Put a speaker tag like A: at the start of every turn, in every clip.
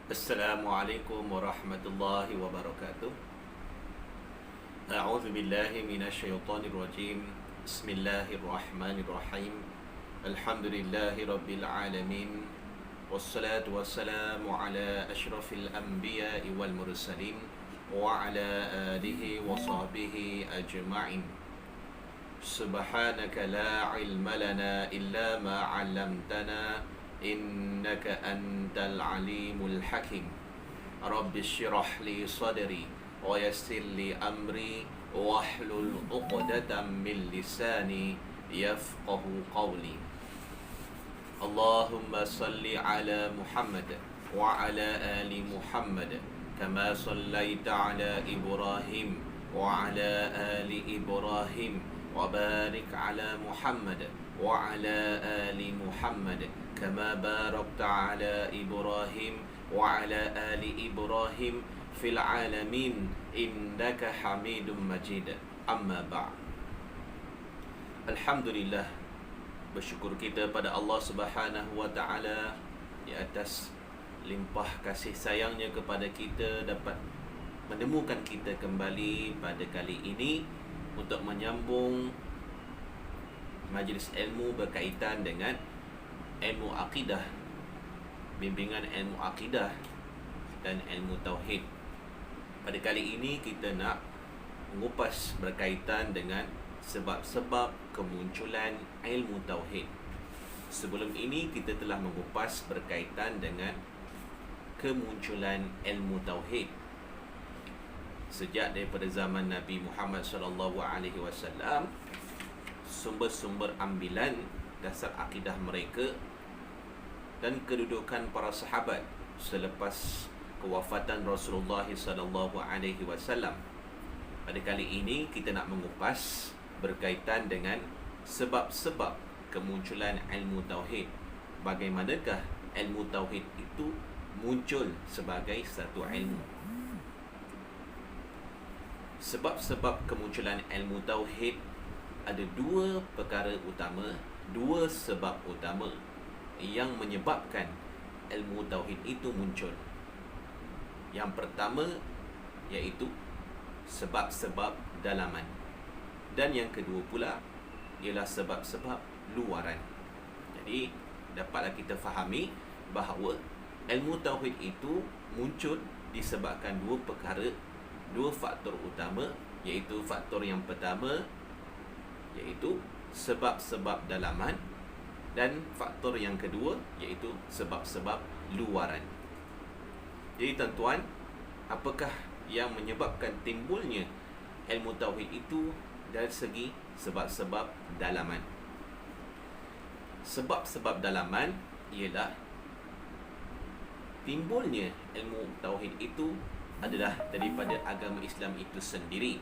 A: Assalamualaikum warahmatullahi wabarakatuh. A'udzu billahi minasyaitonir rajim. Bismillahirrahmanirrahim. Alhamdulillahi rabbil alamin. Wassalatu wassalamu ala asyrafil anbiya'i wal mursalin wa ala alihi wa sahbihi ajma'in. Subhanaka la ilma lana illa ma 'allamtana innaka antal alimul hakim. Rabbi syrah li sadri wa yassir li amri wahlul 'uqdatam min lisani yafqahu qawli. Allahumma salli ala Muhammad wa ala ali Muhammad kama sallaita ala Ibrahim wa ala ali Ibrahim wa barik ala Muhammad wa ala ali Muhammad kama barakta ala Ibrahim wa ala ali Ibrahim fil alamin innaka Hamidum Majid. Amma ba'd. Alhamdulillah, bersyukur kita pada Allah Subhanahu wa taala di atas limpah kasih sayangnya kepada kita dapat menemukan kita kembali pada kali ini untuk menyambung majlis ilmu berkaitan dengan ilmu akidah, bimbingan ilmu akidah dan ilmu tauhid. Pada kali ini kita nak mengupas berkaitan dengan sebab-sebab kemunculan ilmu tauhid. Sebelum ini kita telah mengupas berkaitan dengan kemunculan ilmu tauhid sejak daripada zaman Nabi Muhammad SAW, sumber-sumber ambilan dasar akidah mereka dan kedudukan para sahabat selepas kewafatan Rasulullah SAW. Pada kali ini kita nak mengupas berkaitan dengan sebab-sebab kemunculan ilmu tauhid. Bagaimanakah ilmu tauhid itu muncul sebagai satu ilmu? Sebab-sebab kemunculan ilmu tauhid ada dua perkara utama, dua sebab utama yang menyebabkan ilmu tauhid itu muncul. Yang pertama iaitu sebab-sebab dalaman, dan yang kedua pula ialah sebab-sebab luaran. Jadi dapatlah kita fahami bahawa ilmu tauhid itu muncul disebabkan dua perkara, dua faktor utama, iaitu faktor yang pertama iaitu sebab-sebab dalaman, dan faktor yang kedua iaitu sebab-sebab luaran. Jadi tuan-tuan, apakah yang menyebabkan timbulnya ilmu tauhid itu dari segi sebab-sebab dalaman? Sebab-sebab dalaman ialah timbulnya ilmu tauhid itu adalah daripada agama Islam itu sendiri.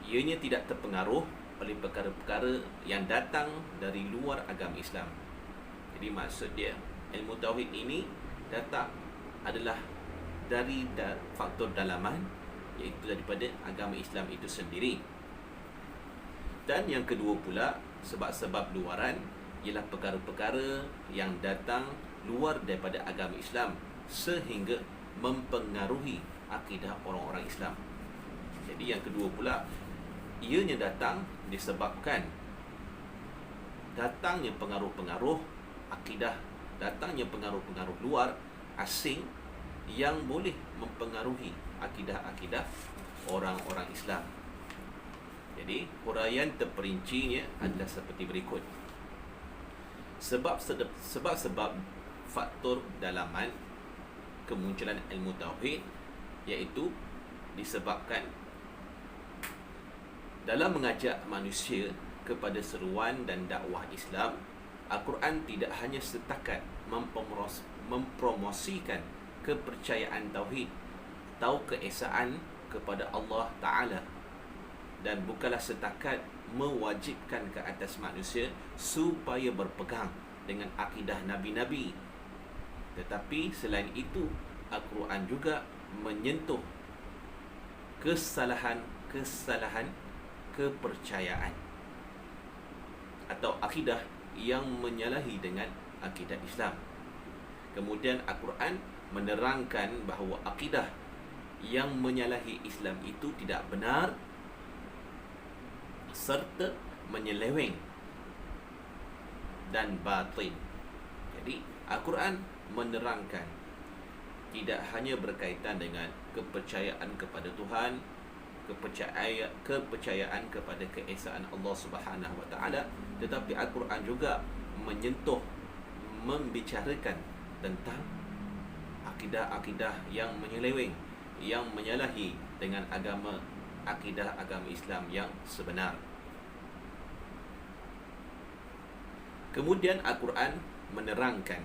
A: Ianya tidak terpengaruh oleh perkara-perkara yang datang dari luar agama Islam. Jadi maksud dia, ilmu tauhid ini datang adalah dari faktor dalaman, iaitu daripada agama Islam itu sendiri. Dan yang kedua pula, sebab-sebab luaran ialah perkara-perkara yang datang luar daripada agama Islam sehingga mempengaruhi akidah orang-orang Islam. Jadi yang kedua pula, ianya datang disebabkan datangnya pengaruh-pengaruh akidah, datangnya pengaruh-pengaruh luar asing yang boleh mempengaruhi akidah-akidah orang-orang Islam. Jadi huraian terperincinya adalah seperti berikut. Sebab-sebab faktor dalaman kemunculan ilmu tauhid iaitu disebabkan dalam mengajak manusia kepada seruan dan dakwah Islam, Al-Quran tidak hanya setakat mempromosikan kepercayaan tauhid, tahu keesaan kepada Allah Ta'ala, dan bukanlah setakat mewajibkan ke atas manusia supaya berpegang dengan akidah Nabi-Nabi. Tetapi selain itu, Al-Quran juga menyentuh kesalahan kepercayaan atau akidah yang menyalahi dengan akidah Islam. Kemudian Al-Quran menerangkan bahawa akidah yang menyalahi Islam itu tidak benar serta menyeleweng dan batin. Jadi Al-Quran menerangkan tidak hanya berkaitan dengan kepercayaan kepada Tuhan, kepercayaan kepada keesaan Allah Subhanahu Wa Taala, tetapi Al-Quran juga menyentuh, membicarakan tentang akidah-akidah yang menyeleweng, yang menyalahi dengan akidah agama Islam yang sebenar. Kemudian Al-Quran menerangkan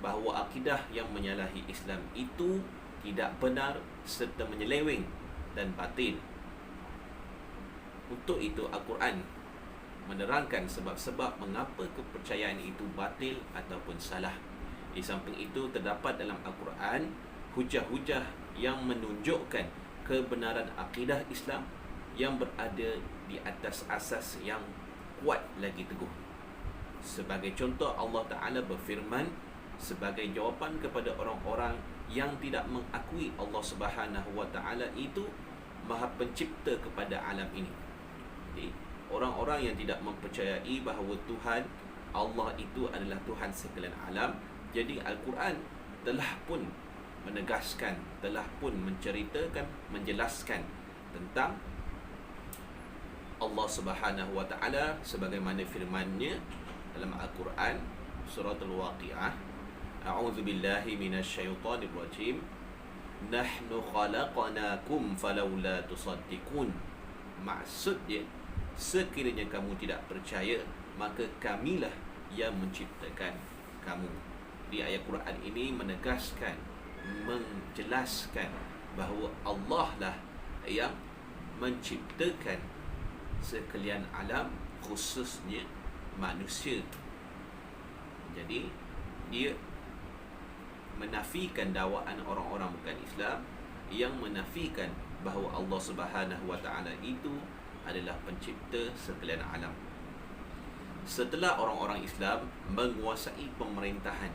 A: bahawa akidah yang menyalahi Islam itu tidak benar serta menyeleweng dan batil. Untuk itu Al-Quran menerangkan sebab-sebab mengapa kepercayaan itu batil ataupun salah. Di samping itu terdapat dalam Al-Quran hujah-hujah yang menunjukkan kebenaran akidah Islam yang berada di atas asas yang kuat lagi teguh. Sebagai contoh, Allah Ta'ala berfirman sebagai jawapan kepada orang-orang yang tidak mengakui Allah Subhanahu Wa Ta'ala itu Maha Pencipta kepada alam ini. Jadi, orang-orang yang tidak mempercayai bahawa Tuhan Allah itu adalah Tuhan sekalian alam, jadi Al-Quran telah pun menegaskan, telah pun menceritakan, menjelaskan tentang Allah Subhanahu Wa Ta'ala sebagaimana firman-Nya dalam Al-Quran surah Al-Waqi'ah, A'udzu billahi minasyaitonir rajim, nahnu khalaqnakum falawla tusaddiqun. Maksudnya, sekiranya kamu tidak percaya, maka kamilah yang menciptakan kamu. Di ayat Quran ini menegaskan, menjelaskan bahawa Allah lah yang menciptakan sekalian alam, khususnya manusia. Jadi dia menafikan dakwaan orang-orang bukan Islam yang menafikan bahawa Allah Subhanahu Wa Ta'ala itu adalah pencipta sekalian alam. Setelah orang-orang Islam menguasai pemerintahan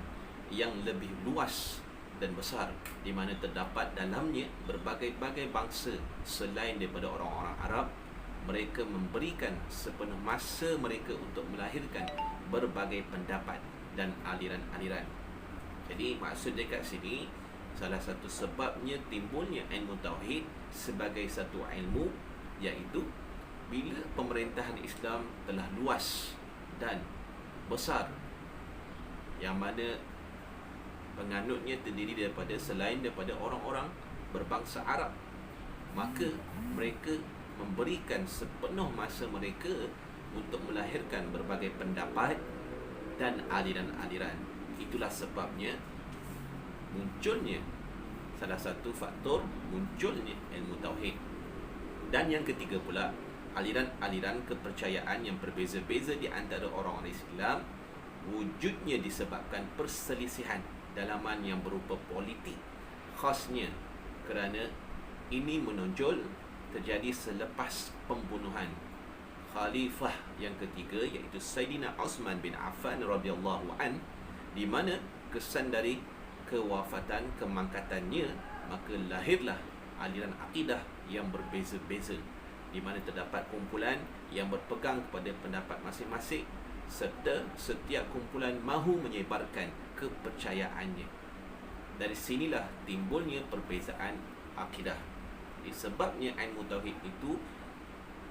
A: yang lebih luas dan besar, di mana terdapat dalamnya berbagai-bagai bangsa selain daripada orang-orang Arab, mereka memberikan sepenuh masa mereka untuk melahirkan berbagai pendapat dan aliran-aliran. Jadi maksudnya kat sini, salah satu sebabnya timbulnya ilmu tauhid sebagai satu ilmu, iaitu bila pemerintahan Islam telah luas dan besar, yang mana penganutnya terdiri daripada selain daripada orang-orang berbangsa Arab, maka mereka memberikan sepenuh masa mereka untuk melahirkan berbagai pendapat dan aliran-aliran. Itulah sebabnya munculnya, salah satu faktor munculnya ilmu tauhid. Dan yang ketiga pula, aliran-aliran kepercayaan yang berbeza-beza di antara orang-orang Islam wujudnya disebabkan perselisihan dalaman yang berupa politik, khasnya kerana ini menonjol terjadi selepas pembunuhan khalifah yang ketiga, iaitu Sayyidina Uthman bin Affan radhiyallahu an, di mana kesan dari kewafatan, kemangkatannya, maka lahirlah aliran akidah yang berbeza-beza, di mana terdapat kumpulan yang berpegang kepada pendapat masing-masing, serta setiap kumpulan mahu menyebarkan kepercayaannya. Dari sinilah timbulnya perbezaan akidah. Sebabnya ilmu tauhid itu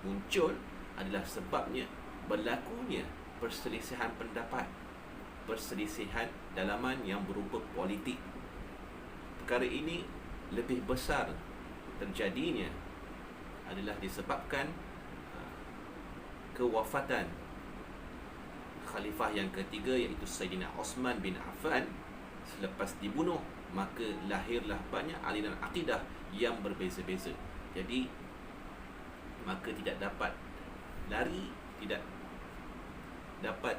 A: muncul adalah sebabnya berlakunya perselisihan pendapat, perselisihan dalaman yang berupa politik. Perkara ini lebih besar terjadinya adalah disebabkan kewafatan khalifah yang ketiga, iaitu Sayyidina Uthman bin Affan. Selepas dibunuh, maka lahirlah banyak aliran akidah yang berbeza-beza. Jadi maka tidak dapat lari, tidak dapat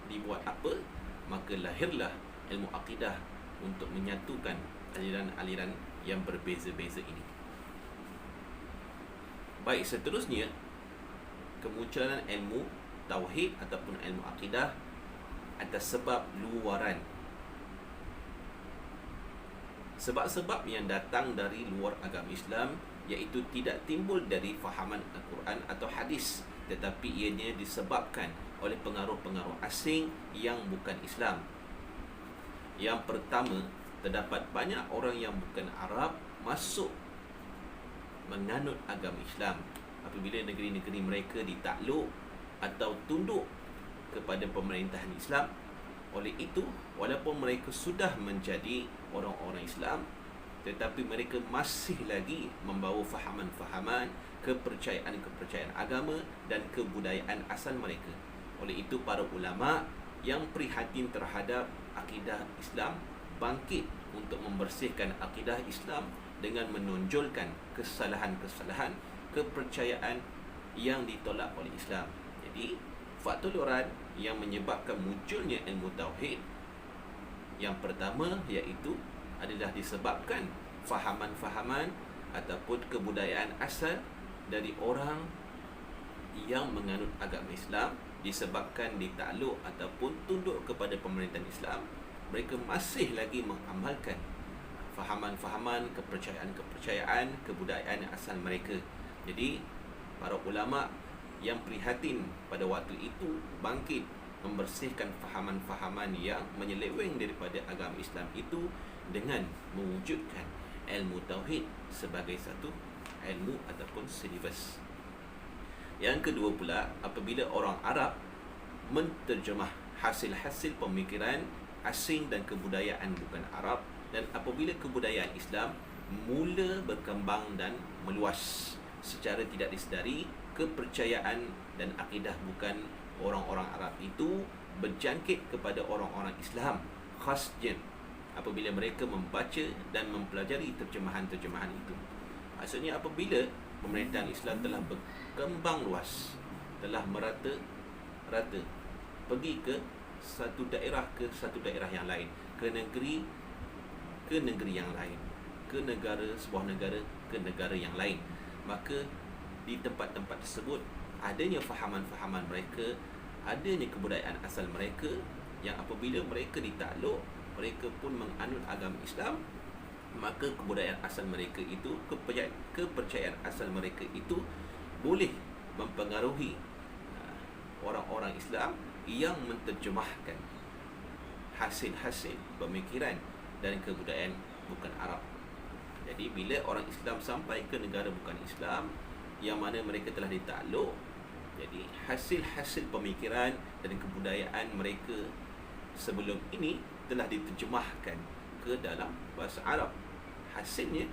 A: dibuat apa, maka lahirlah ilmu akidah untuk menyatukan aliran-aliran yang berbeza-beza ini. Baik, seterusnya kemunculan ilmu tauhid ataupun ilmu akidah atas sebab luaran. Sebab-sebab yang datang dari luar agama Islam, iaitu tidak timbul dari fahaman Al-Quran atau hadis, tetapi ianya disebabkan oleh pengaruh-pengaruh asing yang bukan Islam. Yang pertama, terdapat banyak orang yang bukan Arab masuk menganut agama Islam apabila negeri-negeri mereka ditakluk atau tunduk kepada pemerintahan Islam. Oleh itu, walaupun mereka sudah menjadi orang-orang Islam, tetapi mereka masih lagi membawa fahaman-fahaman, kepercayaan-kepercayaan agama dan kebudayaan asal mereka. Oleh itu, para ulama yang prihatin terhadap akidah Islam bangkit untuk membersihkan akidah Islam dengan menonjolkan kesalahan-kesalahan kepercayaan yang ditolak oleh Islam. Jadi, faktor luaran yang menyebabkan munculnya ilmu tauhid yang pertama iaitu adalah disebabkan fahaman-fahaman ataupun kebudayaan asal dari orang yang menganut agama Islam, disebabkan ditakluk ataupun tunduk kepada pemerintahan Islam, mereka masih lagi mengamalkan fahaman-fahaman, kepercayaan-kepercayaan, kebudayaan asal mereka. Jadi, para ulama yang prihatin pada waktu itu bangkit membersihkan fahaman-fahaman yang menyeleweng daripada agama Islam itu dengan mewujudkan ilmu tauhid sebagai satu ilmu ataupun silibus. Yang kedua pula, apabila orang Arab menterjemah hasil-hasil pemikiran asing dan kebudayaan bukan Arab, dan apabila kebudayaan Islam mula berkembang dan meluas secara tidak disedari, kepercayaan dan akidah bukan orang-orang Arab itu berjangkit kepada orang-orang Islam, khasnya apabila mereka membaca dan mempelajari terjemahan-terjemahan itu. Maksudnya apabila pemerintahan Islam telah berkembang luas, telah merata-rata, pergi ke satu daerah ke satu daerah yang lain, ke negeri yang lain, ke negara, sebuah negara ke negara yang lain, maka di tempat-tempat tersebut adanya fahaman-fahaman mereka, adanya kebudayaan asal mereka yang apabila mereka ditakluk, mereka pun menganut agama Islam, maka kebudayaan asal mereka itu, kepercayaan asal mereka itu boleh mempengaruhi orang-orang Islam yang menterjemahkan hasil-hasil pemikiran dan kebudayaan bukan Arab. Jadi bila orang Islam sampai ke negara bukan Islam yang mana mereka telah ditakluk, jadi hasil-hasil pemikiran dan kebudayaan mereka sebelum ini telah diterjemahkan ke dalam bahasa Arab. Hasilnya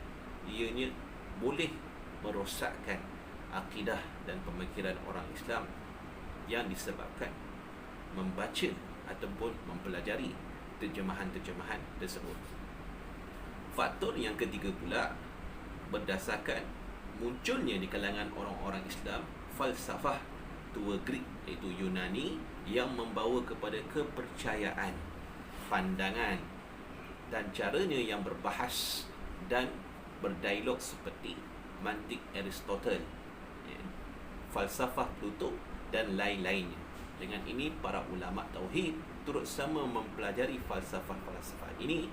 A: ianya boleh merosakkan akidah dan pemikiran orang Islam yang disebabkan membaca ataupun mempelajari terjemahan-terjemahan tersebut. Faktor yang ketiga pula, berdasarkan munculnya di kalangan orang-orang Islam falsafah tua Greek iaitu Yunani yang membawa kepada kepercayaan, pandangan dan caranya yang berbahas dan berdialog seperti mantik Aristotle, falsafah Plato dan lain-lainnya. Dengan ini para ulama tauhid turut sama mempelajari falsafah-falsafah ini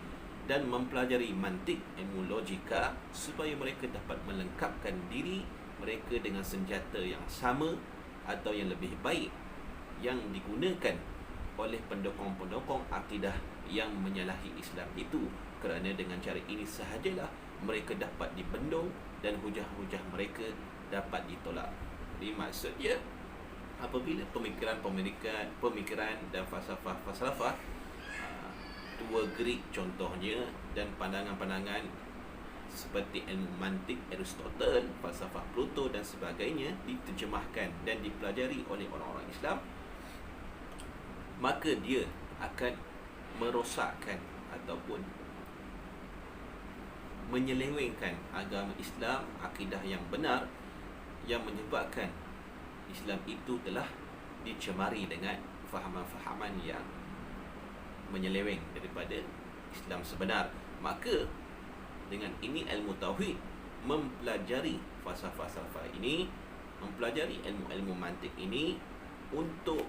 A: dan mempelajari mantik, ilmu logika, supaya mereka dapat melengkapkan diri mereka dengan senjata yang sama atau yang lebih baik yang digunakan oleh pendokong-pendokong akidah yang menyalahi Islam itu, kerana dengan cara ini sahajalah mereka dapat dibendung dan hujah-hujah mereka dapat ditolak. Jadi maksudnya apabila pemikiran dan falsafah tua Greek contohnya dan pandangan-pandangan seperti ilmu mantik Aristotle, falsafah Plato dan sebagainya diterjemahkan dan dipelajari oleh orang-orang Islam, maka dia akan merosakkan ataupun menyelewengkan agama Islam, akidah yang benar, yang menyebabkan Islam itu telah dicemari dengan fahaman-fahaman yang menyeleweng daripada Islam sebenar. Maka dengan ini ilmu tauhid mempelajari falsafah-falsafah ini, mempelajari ilmu-ilmu mantik ini untuk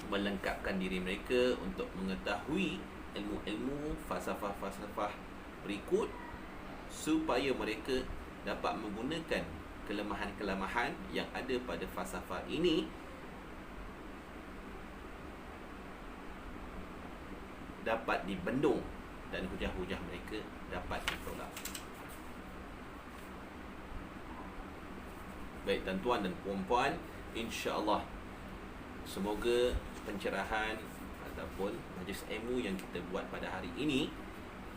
A: melengkapkan diri mereka, untuk mengetahui ilmu-ilmu falsafah-falsafah berikut supaya mereka dapat menggunakan kelemahan-kelemahan yang ada pada falsafah ini dapat dibendung dan hujah-hujah mereka dapat ditolak. Baik tuan-tuan dan puan-puan, insya-Allah semoga pencerahan ataupun majlis ilmu yang kita buat pada hari ini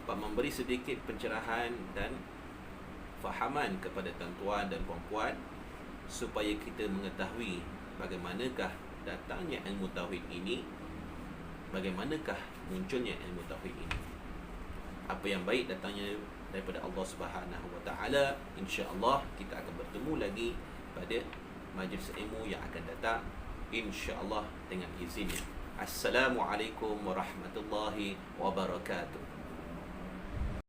A: dapat memberi sedikit pencerahan dan fahaman kepada tuan-tuan dan puan-puan supaya kita mengetahui bagaimanakah datangnya ilmu tauhid ini, bagaimanakah munculnya ilmu tauhid ini. Apa yang baik datangnya daripada Allah Subhanahu Wa Taala. Insya-Allah kita akan bertemu lagi pada majlis ilmu yang akan datang, insya-Allah dengan izinnya. Assalamualaikum warahmatullahi wabarakatuh.